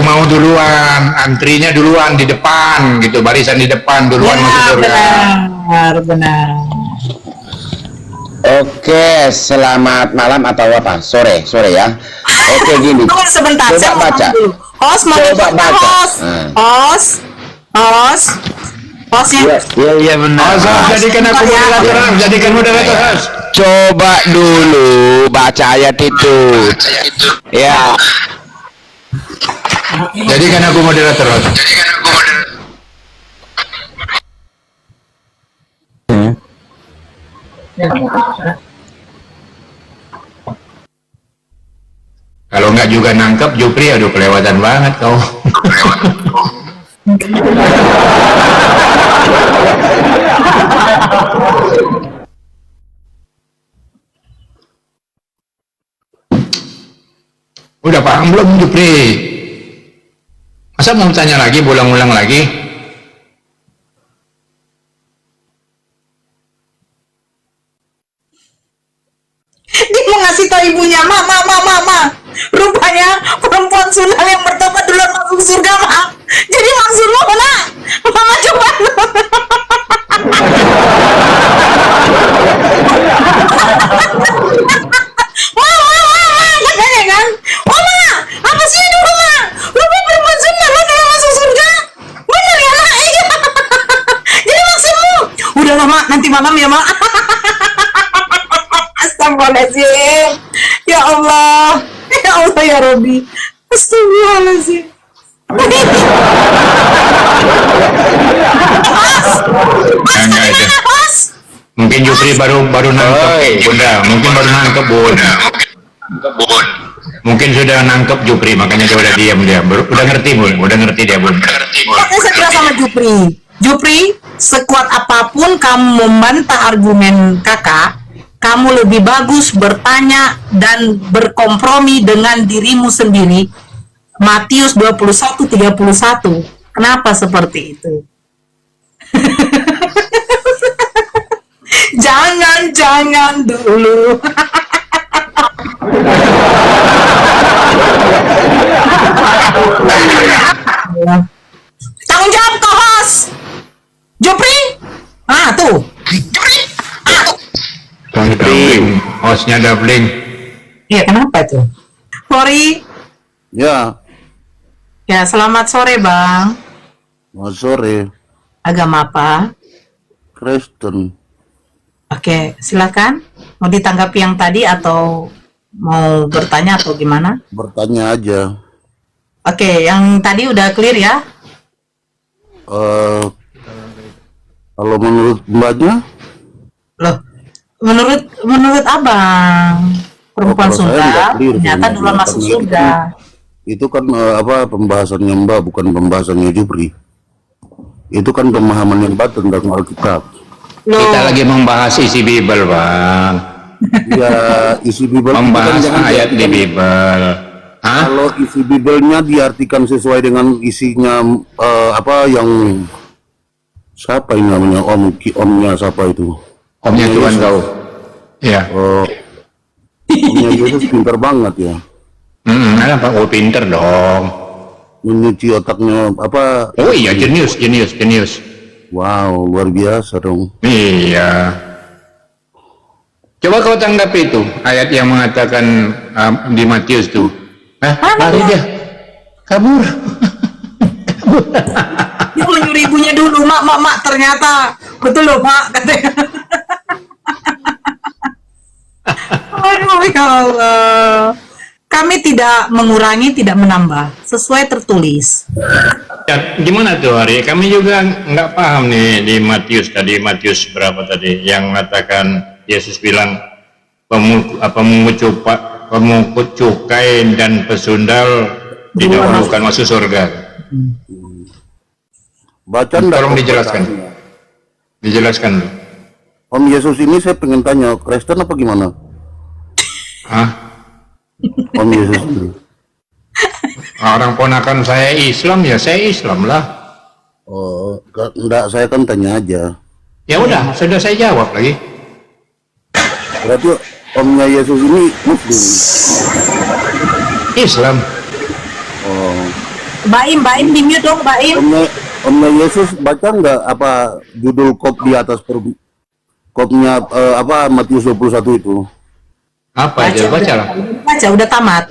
mau duluan, antrinya duluan di depan gitu, barisan di depan duluan masuk surga. Benar. Oke, selamat malam atau apa? Sore ya. Oke, gini. Tunggu sebentar, Coba saya mau baca. dulu. Host mau Coba dulu. baca. Hostnya. Iya benar. Jadikan aku moderator, jadikan moderator. Coba dulu baca ayat itu. Ya. Jadikan aku moderator. Kalau nggak juga nangkep Jupri, aduh kelewatan banget kau. Udah paham belum Jupri? Masa mau tanya lagi, ulang-ulang lagi? Dia mau ngasih tau ibunya, ma. Rupanya perempuan sundal yang bertobat duluan masuk surga, ma. Jadi maksudmu mana? Mama coba. Katanya kan, Mama, apa sih ini Mama? Rupanya perempuan sundal lo duluan masuk surga. Bener ya, Ma? Iya. Jadi maksudmu, udah lama nanti malam ya, Ma. Astagfirullahaladzim. Ya Allah ya Robi. Astagfirullahaladzim. Enggak itu. Mungkin Jupri baru nangkep, Bunda. Mungkin baru nangkep, Bunda. Mungkin sudah nangkep Jupri, makanya dia udah diam dia. Udah ngerti, Bun. Udah ngerti dia, Bun. Makanya saya bilang sama Jupri, sekuat apapun kamu membantah argumen kakak, kamu lebih bagus bertanya dan berkompromi dengan dirimu sendiri. Matius 21:31. Kenapa seperti itu? Jangan dulu. Tanggung jawab ke host. Jupri? Tuh. Doubling. Hostnya doubling. Iya, kenapa tuh? Sorry. Ya, Ya, selamat sore, Bang. selamat sore. Agama apa? Kristen. Oke, silakan. Mau ditanggapi yang tadi atau mau bertanya atau gimana? Bertanya aja. Oke, yang tadi udah clear ya? Kalau menurut mbaknya, Loh, menurut Abang, perempuan kalau saya surga nggak clear ternyata sebenarnya, duluan masuk karena surga. itu kan pembahasannya mbak, bukan pembahasannya Jupri. Itu kan pemahaman yang mbak tentang Alkitab. Loh, Kita lagi membahas isi Bible, Bang. Ya, isi Bible itu kan Membahas jangan ayat di diartikan- Bible. Hah? Kalau isi Biblenya diartikan sesuai dengan isinya yang siapa ini namanya omnya siapa itu? Omnya Tuhan Yesus. kau. Iya. Omnya Yesus pintar banget ya. Apa? Oh, pinter dong. Mencuci otaknya Oh iya, jenius. Wow, luar biasa dong. Iya. Coba kau tanggapi itu ayat yang mengatakan di Matius tuh. Lari dia. Kabur. dia menyuruh ibunya dulu, mak, ternyata betul loh, Mak, katanya. Aduh, ya Allah. kami tidak mengurangi, tidak menambah, sesuai tertulis. Ya, gimana tuh Hari? Kami juga nggak paham nih di Matius tadi, Matius berapa tadi yang mengatakan Yesus bilang pemungut cukai dan pesundal didahulukan masuk surga. Baca enggak? Tolong dijelaskan. Dijelaskan. Om Yesus ini saya pengen tanya, Kristen apa gimana? Hah? Om Yesus ini. Orang ponakan saya Islam, ya saya Islam lah. Oh, enggak, saya kan tanya aja. Ya udah, sudah saya jawab lagi. Berarti omnya Yesus ini Muslim. Islam. Oh, Baim di mute dong, Baim. omnya Yesus baca enggak apa judul kop di atas kopnya apa Matius 21 itu? Apa aja baca lah. Baca, udah tamat.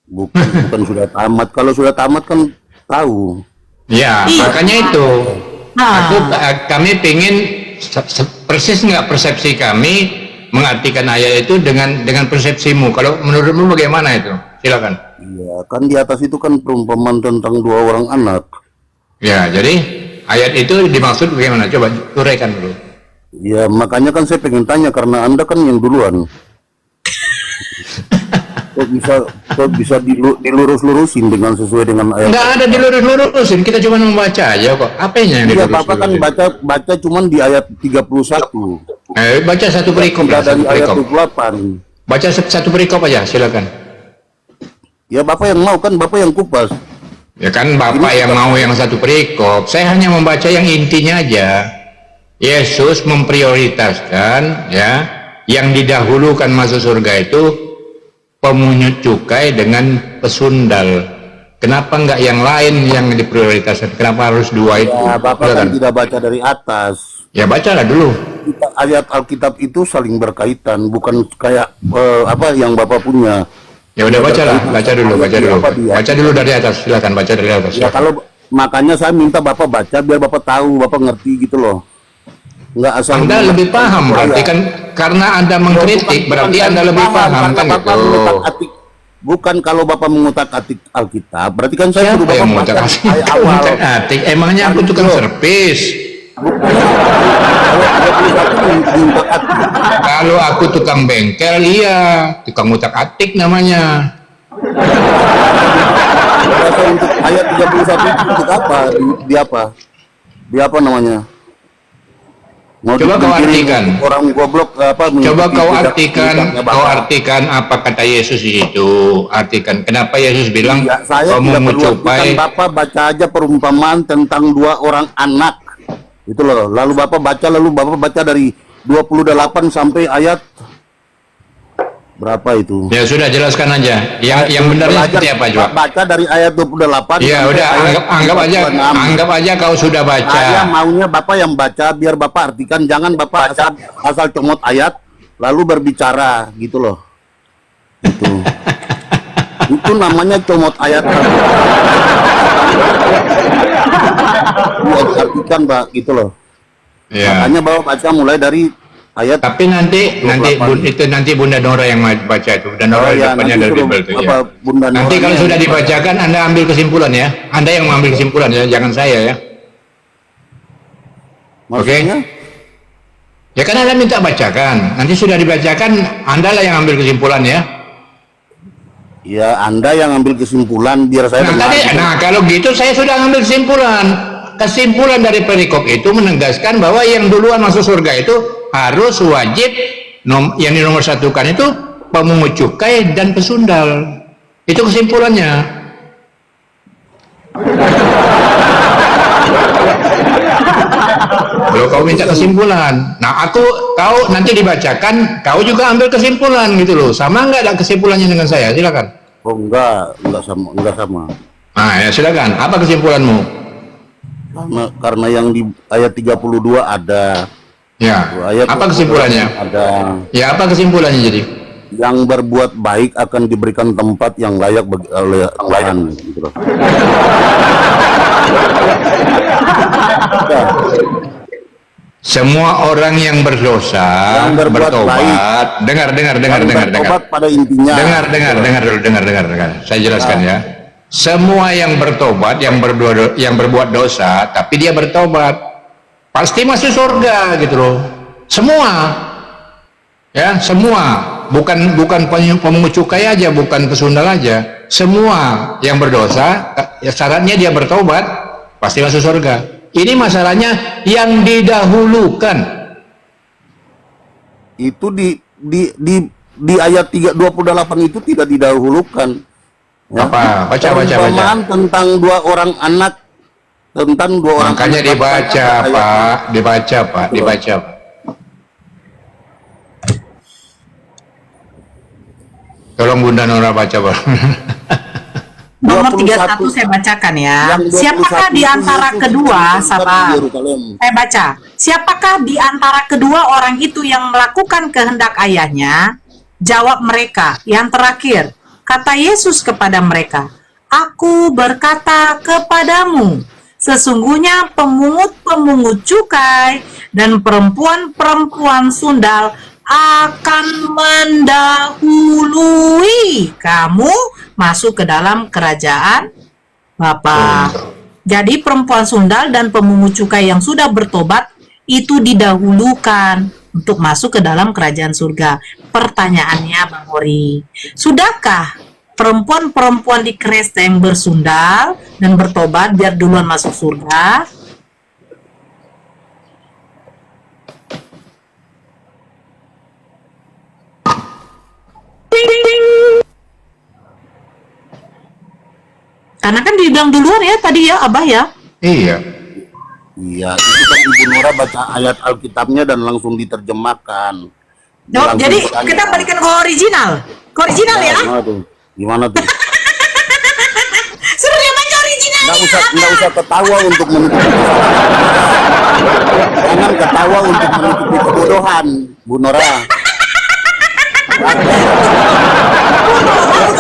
Bukan sudah tamat. Kalau sudah tamat kan tahu. Ya, Iya. makanya itu. Nah, Kami pengen persis nggak persepsi kami mengartikan ayat itu dengan persepsimu. Kalau menurutmu bagaimana itu? Silakan. Iya, kan di atas itu kan perumpamaan tentang dua orang anak. Ya, jadi ayat itu dimaksud bagaimana? Coba uraikan dulu. Ya, makanya kan saya pengen tanya karena Anda kan yang duluan. Kok bisa dilurus-lurusin dengan sesuai dengan ayat? Nggak ada dilurus-lurusin, kita cuma membaca aja kok. Apanya yang Iya, Bapak kan dilurus-lurusin? baca cuman di ayat 31. Baca satu perikop Tidak lah, satu dari ayat perikop. 28. Baca satu perikop aja, silakan. Ya, Bapak yang mau kan, Bapak yang kupas. Ya kan Bapak yang mau yang satu perikop, saya hanya membaca yang intinya aja. Yesus memprioritaskan ya, yang didahulukan masuk surga itu pemungut cukai dengan pesundal. Kenapa enggak yang lain yang diprioritaskan? Kenapa harus dua itu? Ya, Bapak kan Silakan. tidak baca dari atas. Ya bacalah dulu. Ayat Alkitab itu saling berkaitan, bukan kayak apa yang Bapak punya. Ya udah bacalah, baca dulu. Apa dia? Baca dulu dari atas, silakan baca dari atas. Ya silakan. kalau makanya saya minta Bapak baca biar Bapak tahu, Bapak ngerti gitu loh. Enggak asal Anda lebih paham berarti kan, karena Anda mengkritik berarti Anda lebih paham kan Bapak gitu. mengutak-atik. Bukan kalau Bapak mengutak-atik Alkitab, berarti kan saya Siapa suruh Bapak yang baca mengutak-atik? ayat awal. Mengutak-atik? Emangnya aku tukang servis? Kalau aku tukang bengkel, iya, tukang ngutak-atik namanya. Berasa untuk ayat 31 itu untuk apa? Di apa? Di apa namanya? Mau Coba kau dipikirin artikan. Orang goblok apa? Coba kau mengikuti tidaknya artikan apa kata Yesus di situ. Artikan kenapa Yesus bilang Ya, saya tidak pemungut perlu artikan, cukai. Bapak baca aja perumpamaan tentang dua orang anak. Itu loh. Lalu Bapak baca dari 28 sampai ayat berapa itu? Ya sudah, jelaskan aja. Yang benarnya seperti apa coba? Baca dari ayat 28. Ya sampai udah, ayat anggap aja kau sudah Saya baca. maunya Bapak yang baca biar Bapak artikan, jangan Bapak asal comot ayat lalu berbicara gitu loh. Itu namanya comot ayat. Artikan Pak gitu loh. Ya. Makanya Bapak baca mulai dari ayat. Tapi nanti Bunda Nora yang baca itu. Bunda Nora Oh, ya, depannya nanti dari suruh Bible itu ya. apa, Bunda Nanti Noranya kalau yang sudah baca. dibacakan Anda ambil kesimpulan ya. Anda yang mengambil kesimpulan ya, jangan saya ya. Maksudnya? Ya kan Anda minta bacakan. Nanti sudah dibacakan, Anda lah yang ambil kesimpulan ya. Ya, Anda yang ambil kesimpulan biar saya dengar. Nah kalau gitu saya sudah ambil kesimpulan. Kesimpulan dari perikop itu menegaskan bahwa yang duluan masuk surga itu harus wajib yang dinomor satukan itu pemungut cukai dan pesundal. Itu kesimpulannya. Kalau kau minta kesimpulan, nah kau nanti dibacakan, kau juga ambil kesimpulan gitu loh. Sama nggak ada kesimpulannya dengan saya? Silakan. Oh enggak sama. Nah ya silakan. Apa kesimpulanmu? Karena yang di ayat 32 ada. Ya. Ayat Apa kesimpulannya? Ada. Ya apa kesimpulannya jadi? Yang berbuat baik akan diberikan tempat yang layak oleh Tuhan gitu loh. semua orang yang berdosa Yang berbuat bertobat. Dengar. Bertobat pada intinya. Dengar. Saya jelaskan ya. Semua yang bertobat, yang berbuat dosa, tapi dia bertobat, pasti masuk surga gitu loh. Semua, ya semua. Bukan pemungut cukai aja, bukan pesundal aja. Semua yang berdosa, ya syaratnya dia bertobat, pasti masuk surga. Ini masalahnya yang didahulukan. Itu di ayat 28 itu tidak didahulukan. Ya. Apa? Baca. Perumpamaan tentang dua orang anak, tentang dua orang Makanya anak dibaca, Pak. Dibaca. Tolong Bunda Nora baca, Pak. Nomor 21. 31 saya bacakan ya. Yang 21 Siapakah di antara itu kedua, Yesus sabar. di Yerusalem. Saya baca. Siapakah di antara kedua orang itu yang melakukan kehendak ayahnya? Jawab mereka. Yang terakhir, kata Yesus kepada mereka, Aku berkata kepadamu, sesungguhnya pemungut-pemungut cukai dan perempuan-perempuan sundal akan mendahului kamu masuk ke dalam kerajaan Bapa. Jadi perempuan sundal dan pemungut cukai yang sudah bertobat itu didahulukan untuk masuk ke dalam kerajaan surga. Pertanyaannya Bang Hori, sudahkah perempuan-perempuan di Kristen yang bersundal dan bertobat biar duluan masuk surga? Karena kan dibilang duluan ya tadi ya Abah ya. Iya. Iya, itu kan Ibu Nora baca ayat Alkitabnya dan langsung diterjemahkan. Langsung Jadi bertanya. kita balikan ke original. Ke original ya. Gimana tuh? Gimana tuh? Suruh dia baca original. Nggak usah ketawa untuk menutupi jangan ketawa untuk menutupi kebodohan, Bu Nora. Harus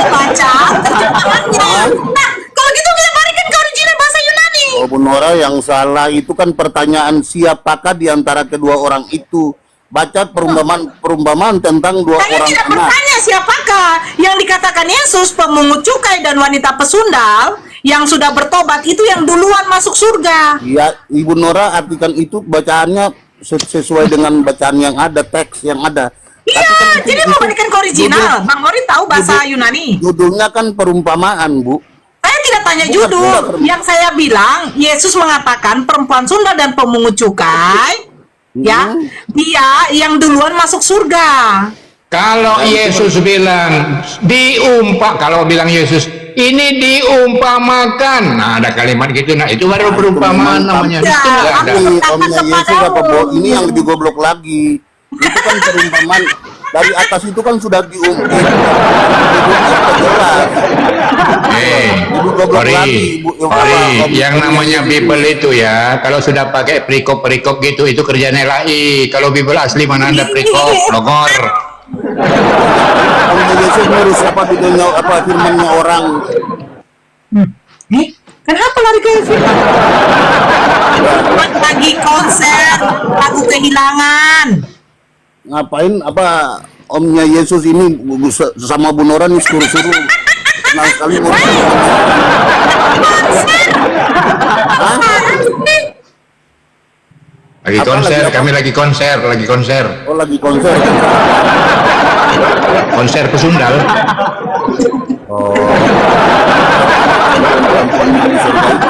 baca terjemahannya. Nah, kalau gitu kita balikan ke original bahasa Yunani. Oh, Bu Nora, yang salah itu kan pertanyaan siapakah di antara kedua orang itu. Baca perumpamaan tentang dua Saya orang tidak anak. bertanya siapakah yang dikatakan Yesus pemungut cukai dan wanita pesundal yang sudah bertobat itu yang duluan masuk surga. Ya, Ibu Nora artikan itu bacaannya sesuai dengan bacaan yang ada, teks yang ada. Iya, Tapi kan jadi mau balikan ke original. Bang Mori tahu bahasa Yunani. Judulnya kan perumpamaan, Bu. Saya tidak tanya Bukan, judul. bukan. Yang saya bilang, Yesus mengatakan perempuan sundal dan pemungut cukai, ya, dia yang duluan masuk surga. Kalau Yesus bilang kalau bilang Yesus ini diumpamakan, nah ada kalimat gitu, nah itu baru perumpamaan namanya. Ya, Itu nggak ada. aku- Omnya Yesus apa ini yang lebih goblok lagi. Itu kan perumpamaan dari atas itu kan sudah diungkit. Jelas. Lebih goblok lagi, Om Yang namanya Bible itu ya, kalau sudah pakai perikop-perikop gitu, itu kerjaan LAI. Kalau Bible asli mana ada perikop, logor. Omnya Yesus ngurus apa videonya apa firmannya orang. Kenapa lari ke film? Lagi konser lagu kehilangan. Ngapain apa Omnya Yesus ini sama Bu Nora nih suruh-suruh. Kenal sekali Bu. Hah? Lagi Apa, konser, lagi apa? kami lagi konser. Oh, lagi konser. Konser pesundal. Oh. Perempuannya di surga itu.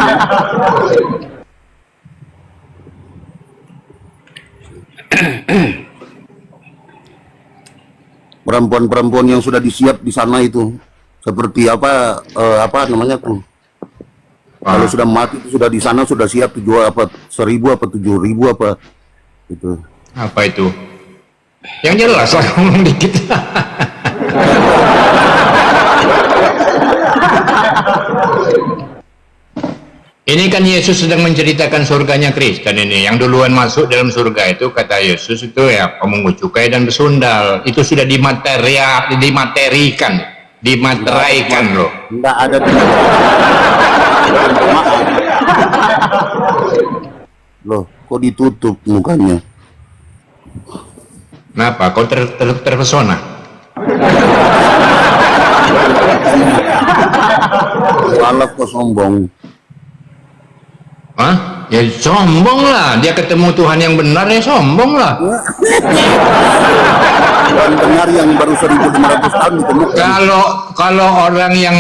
Perempuan-perempuan yang sudah disiap di sana itu seperti apa namanya tuh? Kalau sudah mati itu sudah di sana sudah siap dijual apa 1.000 apa 7.000 apa itu. Apa itu? Yang jelas lah ngomong dikit. Ini kan Yesus sedang menceritakan surganya Kristen ini. Yang duluan masuk dalam surga itu kata Yesus itu ya pemungut cukai dan pesundal. Itu sudah dimateraikan loh. Enggak ada di Loh, kok ditutup mukanya? Kenapa? Kau terpesona? Walaf kok sombong. Hah? Ya sombong lah. Dia ketemu Tuhan yang benar, ya sombong lah. Tuhan benar yang baru 1500 tahun ditemukan. Kalau orang yang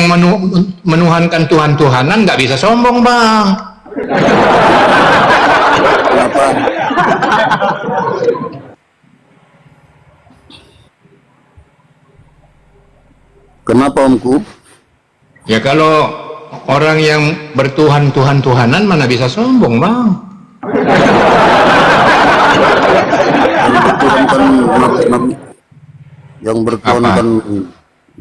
menuhankan Tuhan-Tuhanan nggak bisa sombong, Bang. Kenapa? Kenapa Omku? Ya kalau orang yang bertuhan-tuhan-tuhanan mana bisa sombong, Bang. Yang bertuhan Apa? kan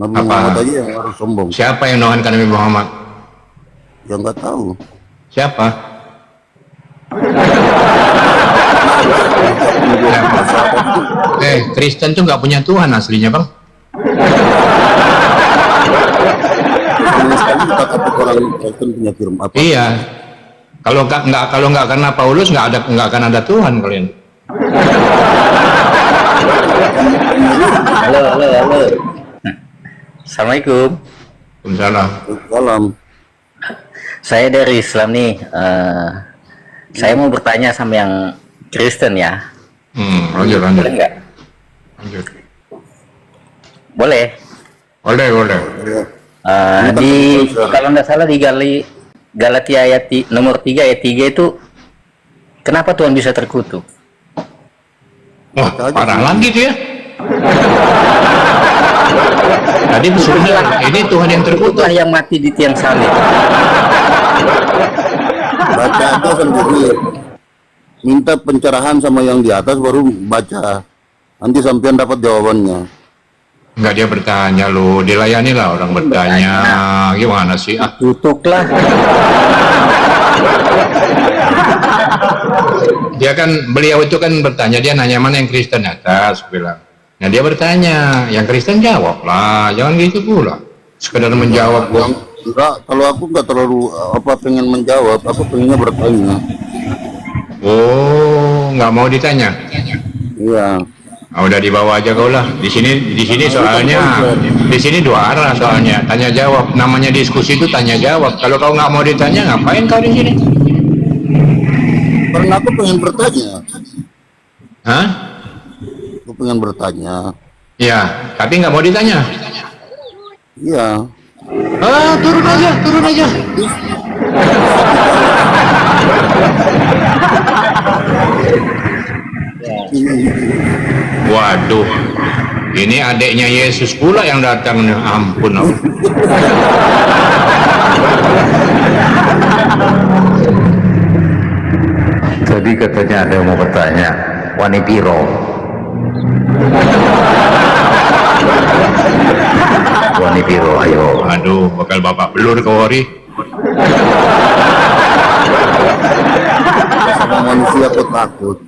Nabi Apa? Muhammad aja yang harus sombong. Siapa yang menuhankan Nabi Muhammad? Yang nggak tahu. Siapa? Kristen tuh nggak punya Tuhan aslinya, Bang. Sama sekali kita kata orang Kristen punya firman apa? Iya. Kalau nggak karena Paulus nggak akan ada Tuhan kalian. Halo. Assalamualaikum. Waalaikumsalam. Salam. Saya dari Islam nih. Saya mau bertanya sama yang Kristen ya. Lanjut. Boleh nggak? Lanjut. Boleh. Boleh. Di kalau nggak salah di Galatia ayat nomor 3 ayat 3 itu kenapa Tuhan bisa terkutuk? Wah, parah lagi tuh ya. Tadi sebenarnya ini Tuhan yang terkutuk. Itulah yang mati di tiang salib. Baca aja sendiri. Minta pencerahan sama yang di atas baru baca. Nanti sampean dapat jawabannya. Enggak, dia bertanya lo, dilayani lah orang bertanya. Gimana sih? Tutuklah. Beliau itu kan bertanya, dia nanya mana yang Kristen atas, bilang. Nah dia bertanya, yang Kristen jawab lah, jangan gitu pula. Sekedar menjawab kok. Enggak, kalau aku nggak terlalu pengen menjawab, aku pengennya bertanya. Oh, nggak mau ditanya? Iya. Udah dibawa aja kau lah. Di sini soalnya, di sini dua arah soalnya, tanya jawab. Namanya diskusi itu tanya jawab. Kalau kau nggak mau ditanya, ngapain kau di sini? Karena aku pengen bertanya. Hah? Aku pengen bertanya. Ya, tapi nggak mau ditanya. Iya. Turun aja. Waduh, ini adiknya Yesus pula yang datang. Ampun. Tadi katanya ada yang mau bertanya, Wani Piro. Wani Piro, ayo. Aduh, bakal bapak belur ke Wari. Sama manusia aku takut.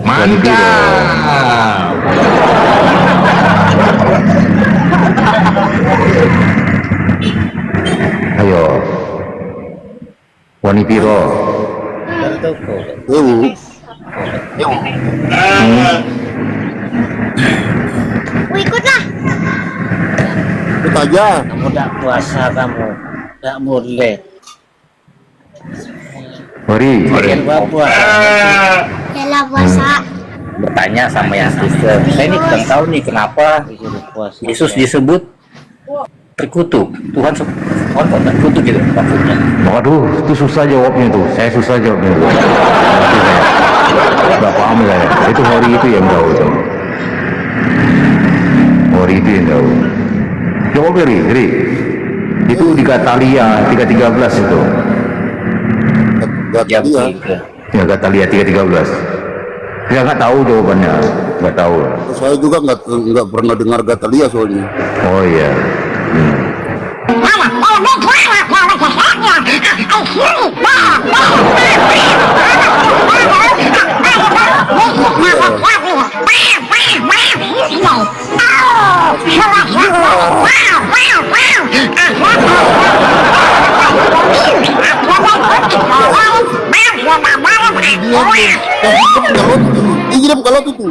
Mantap. Ayo. Wani Piro. Ikutlah. Ikut aja. Kamu tidak puasa, kamu tidak boleh. Wari. Yalah puasa. Bertanya sama yang Kristen. Saya ini kurang tahu nih kenapa Yesus disebut terkutuk. Tuhan kok terkutuk gitu maksudnya. Waduh, itu susah jawabnya tuh. Saya susah jawabnya tuh. Nggak paham saya. Itu Hori itu yang tahu itu. Hori itu yang tahu. Jawab Ri. Itu di Gatalia 3:13 itu. Ya, Iya. begitu. Ya Gatalia 3:13. Saya nggak tahu jawabannya. Nggak tahu. Saya juga nggak pernah dengar Gatalia soalnya. Oh iya. dikirim ke laut itu.